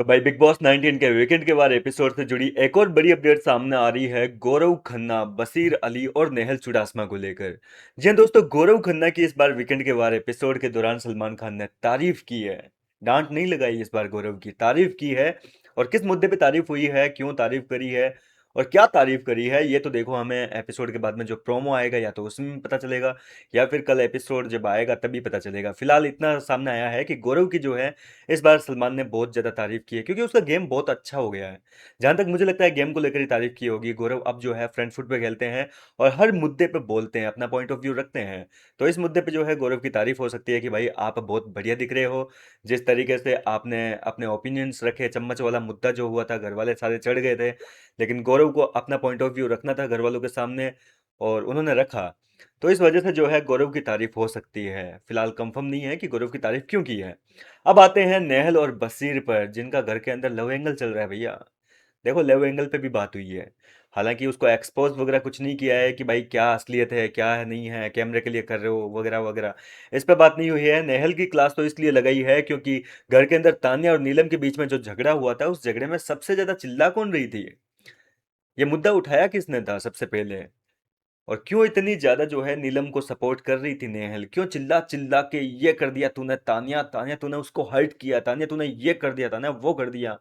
तो भाई big boss 19 के वीकेंड के बाद एपिसोड से जुड़ी एक और बड़ी अपडेट सामने आ रही है गौरव खन्ना, बसीर अली और नेहल चुडासमा को लेकर। जी हाँ दोस्तों, गौरव खन्ना की इस बार वीकेंड के बाद एपिसोड के दौरान सलमान खान ने तारीफ की है। डांट नहीं लगाई, इस बार गौरव की तारीफ की है। और किस मुद्दे पे तारीफ हुई है, क्यों तारीफ करी है और क्या तारीफ करी है, ये तो देखो हमें एपिसोड के बाद में जो प्रोमो आएगा या तो उसमें पता चलेगा, या फिर कल एपिसोड जब आएगा तभी पता चलेगा। फिलहाल इतना सामने आया है कि गौरव की जो है इस बार सलमान ने बहुत ज़्यादा तारीफ की है, क्योंकि उसका गेम बहुत अच्छा हो गया है। जहाँ तक मुझे लगता है गेम को लेकर ही तारीफ की होगी। गौरव अब जो है फ्रंट फुट पे खेलते हैं और हर मुद्दे पे बोलते हैं, अपना पॉइंट ऑफ व्यू रखते हैं। तो इस मुद्दे पे जो है गौरव की तारीफ हो सकती है कि भाई आप बहुत बढ़िया दिख रहे हो। जिस तरीके से आपने अपने ओपिनियंस रखे, चम्मच वाला मुद्दा जो हुआ था, घर वाले सारे चढ़ गए थे, लेकिन गौरव को अपना पॉइंट ऑफ व्यू रखना था घर वालों के सामने, और उन्होंने रखा। तो इस वजह से जो है गौरव की तारीफ हो सकती है। फिलहाल कंफर्म नहीं है कि गौरव की तारीफ क्यों की है। अब आते हैं नेहल और बसीर पर, जिनका घर के अंदर लव एंगल चल रहा है भैया। देखो, लव एंगल पे भी बात हुई है। हालांकि उसको एक्सपोज वगैरह कुछ नहीं किया है कि भाई क्या असलियत है क्या है नहीं है, कैमरे के लिए कर रहे हो वगैरह वगैरह। इस पे बात नहीं हुई है। नेहल की क्लास तो इसलिए लगाई है क्योंकि घर के अंदर तान्या और नीलम के बीच में जो झगड़ा हुआ था, उस झगड़े में सबसे ज्यादा चिल्ला कौन रही थी, ये मुद्दा उठाया किसने था सबसे पहले। और क्यों इतनी ज्यादा जो है नीलम को सपोर्ट कर रही थी नेहल, क्यों चिल्ला चिल्ला के ये कर दिया तूने तान्या, तान्या तूने उसको हर्ट किया, तान्या तूने ये कर दिया, तान्या वो कर दिया।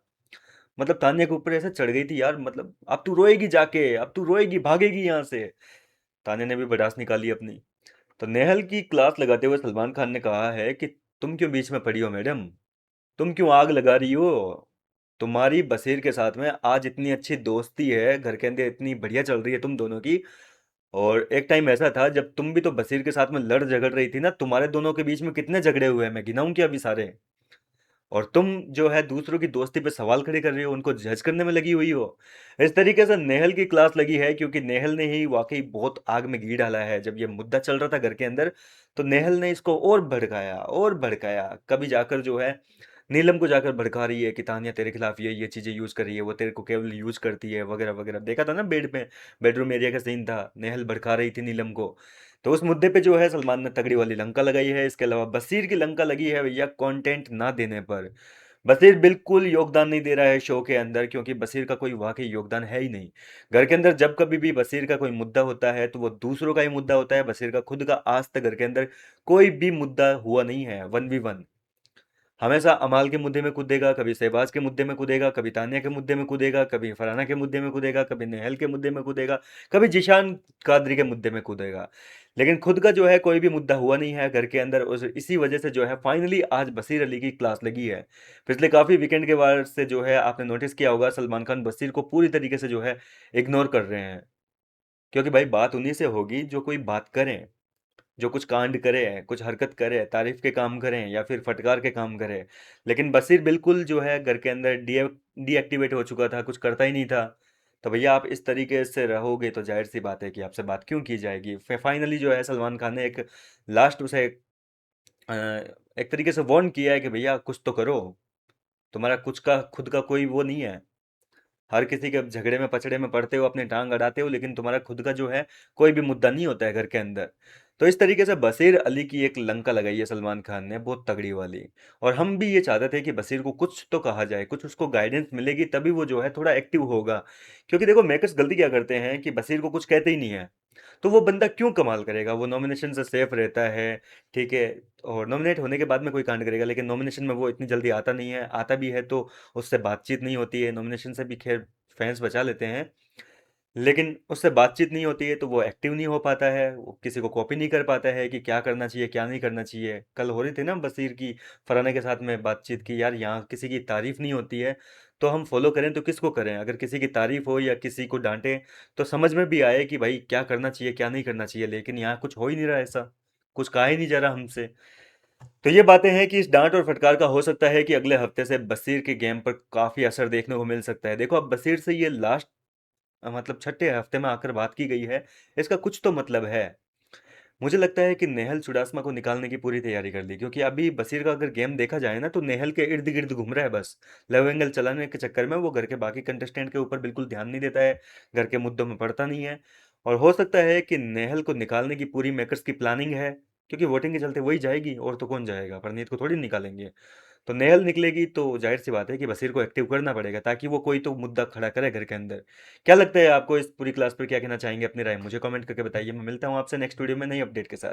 मतलब तान्या के ऊपर ऐसे चढ़ गई थी यार, मतलब अब तू रोएगी जाके, अब तू रोएगी भागेगी यहाँ से। तान्या ने भी बर्दाश्त निकाली अपनी। तो नेहल की क्लास लगाते हुए सलमान खान ने कहा है कि तुम क्यों बीच में पड़ी हो मैडम, तुम क्यों आग लगा रही हो। तुम्हारी बसीर के साथ में आज इतनी अच्छी दोस्ती है, घर के अंदर इतनी बढ़िया चल रही है तुम दोनों की। और एक टाइम ऐसा था जब तुम भी तो बसीर के साथ में लड़ झगड़ रही थी ना, तुम्हारे दोनों के बीच में कितने झगड़े हुए हैं, मैं गिनाऊं क्या अभी सारे। और तुम जो है दूसरों की दोस्ती पे सवाल खड़े कर रही हो, उनको जज करने में लगी हुई हो। इस तरीके से नेहल की क्लास लगी है, क्योंकि नेहल ने ही वाकई बहुत आग में घी डाला है। जब ये मुद्दा चल रहा था घर के अंदर, तो नेहल ने इसको और भड़काया और भड़काया। कभी जाकर जो है नीलम को जाकर भड़का रही है कि तान्या तेरे खिलाफ ये चीजें यूज कर रही है, वो तेरे को केवल यूज करती है वगैरह वगैरह। देखा था ना बेड में, बेडरूम एरिया का सीन था, नेहल भड़का रही थी नीलम को। तो उस मुद्दे पे जो है सलमान ने तगड़ी वाली लंका लगाई है। इसके अलावा बसीर की लंका लगी है भैया कंटेंट ना देने पर। बसीर बिल्कुल योगदान नहीं दे रहा है शो के अंदर, क्योंकि बसीर का कोई वाकई योगदान है ही नहीं। घर के अंदर जब कभी भी बसीर का कोई मुद्दा होता है तो वो दूसरों का ही मुद्दा होता है। बसीर का खुद का आज तक घर के अंदर कोई भी मुद्दा हुआ नहीं है 1v1। हमेशा अमाल के मुद्दे में कूदेगा, कभी शहबाज के मुद्दे में कूदेगा, कभी तानिया के मुद्दे में कूदेगा, कभी फरहाना के मुद्दे में कूदेगा, कभी नेहल के मुद्दे में कूदेगा, कभी जिशान कादरी के मुद्दे में कूदेगा। लेकिन खुद का जो है कोई भी मुद्दा हुआ नहीं है घर के अंदर। उस इसी वजह से जो है फाइनली आज बसीर अली की क्लास लगी है। पिछले काफी वीकेंड के बाद से जो है आपने नोटिस किया होगा, सलमान खान बसीर को पूरी तरीके से जो है इग्नोर कर रहे हैं। क्योंकि भाई बात उन्हीं से होगी जो कोई बात करें, जो कुछ कांड करे, कुछ हरकत करे, तारीफ के काम करें या फिर फटकार के काम करें। लेकिन बसीर बिल्कुल जो है घर के अंदर डीएक्टिवेट हो चुका था, कुछ करता ही नहीं था। तो भैया आप इस तरीके से रहोगे तो जाहिर सी बात है कि आपसे बात क्यों की जाएगी। फाइनली जो है सलमान खान ने एक लास्ट उसे अ, एक तरीके से वार्न किया है कि भैया कुछ तो करो। तुम्हारा कुछ का खुद का कोई वो नहीं है। हर किसी के झगड़े में पचड़े में पड़ते हो, अपनी टांग अड़ाते हो, लेकिन तुम्हारा खुद का जो है कोई भी मुद्दा नहीं होता है घर के अंदर। तो इस तरीके से बसीर अली की एक लंका लगाई है सलमान खान ने, बहुत तगड़ी वाली। और हम भी ये चाहते थे कि बसीर को कुछ तो कहा जाए, कुछ उसको गाइडेंस मिलेगी तभी वो जो है थोड़ा एक्टिव होगा। क्योंकि देखो मेकर्स गलती क्या करते हैं कि बसीर को कुछ कहते ही नहीं है। तो वो बंदा क्यों कमाल करेगा, वो नॉमिनेशन से सेफ रहता है, ठीक है। और नॉमिनेट होने के बाद में कोई कांड करेगा, लेकिन नॉमिनेशन में वो इतनी जल्दी आता नहीं है, आता भी है तो उससे बातचीत नहीं होती है। नॉमिनेशन से भी खैर फैंस बचा लेते हैं, लेकिन उससे बातचीत नहीं होती है तो वो एक्टिव नहीं हो पाता है, वो किसी को कॉपी नहीं कर पाता है कि क्या करना चाहिए क्या नहीं करना चाहिए। कल हो रही थी ना बसीर की फरहाना के साथ में बातचीत की, यार यहाँ किसी की तारीफ नहीं होती है तो हम फॉलो करें तो किसको करें। अगर किसी की तारीफ हो या किसी को डांटें तो समझ में भी आए कि भाई क्या करना चाहिए क्या नहीं करना चाहिए। लेकिन यहाँ कुछ हो ही नहीं रहा ऐसा, कुछ कहा ही नहीं जा रहा हमसे। तो ये बातें हैं कि इस डांट और फटकार का हो सकता है कि अगले हफ्ते से बसीर के गेम पर काफी असर देखने को मिल सकता है। देखो अब बसीर से ये लास्ट मतलब छठे हफ्ते में आकर बात की गई है, इसका कुछ तो मतलब है। मुझे लगता है कि नेहल चुडासमा को निकालने की पूरी तैयारी कर ली, क्योंकि अभी बसीर का अगर गेम देखा जाए ना तो नेहल के इर्द गिर्द घूम रहा है बस। लव एंगल चलाने के चक्कर में वो घर के बाकी कंटेस्टेंट के ऊपर बिल्कुल ध्यान नहीं देता है, घर के मुद्दों में पड़ता नहीं है। और हो सकता है कि नेहल को निकालने की पूरी मेकर्स की प्लानिंग है, क्योंकि वोटिंग के चलते वही जाएगी और तो कौन जाएगा, परनीत को थोड़ी निकालेंगे। तो नेहल निकलेगी तो जाहिर सी बात है कि बशीर को एक्टिव करना पड़ेगा ताकि वो कोई तो मुद्दा खड़ा करे घर के अंदर। क्या लगता है आपको इस पूरी क्लास पर, क्या कहना चाहेंगे? अपनी राय मुझे कमेंट करके बताइए। मैं मिलता हूँ आपसे नेक्स्ट वीडियो में नई अपडेट के साथ।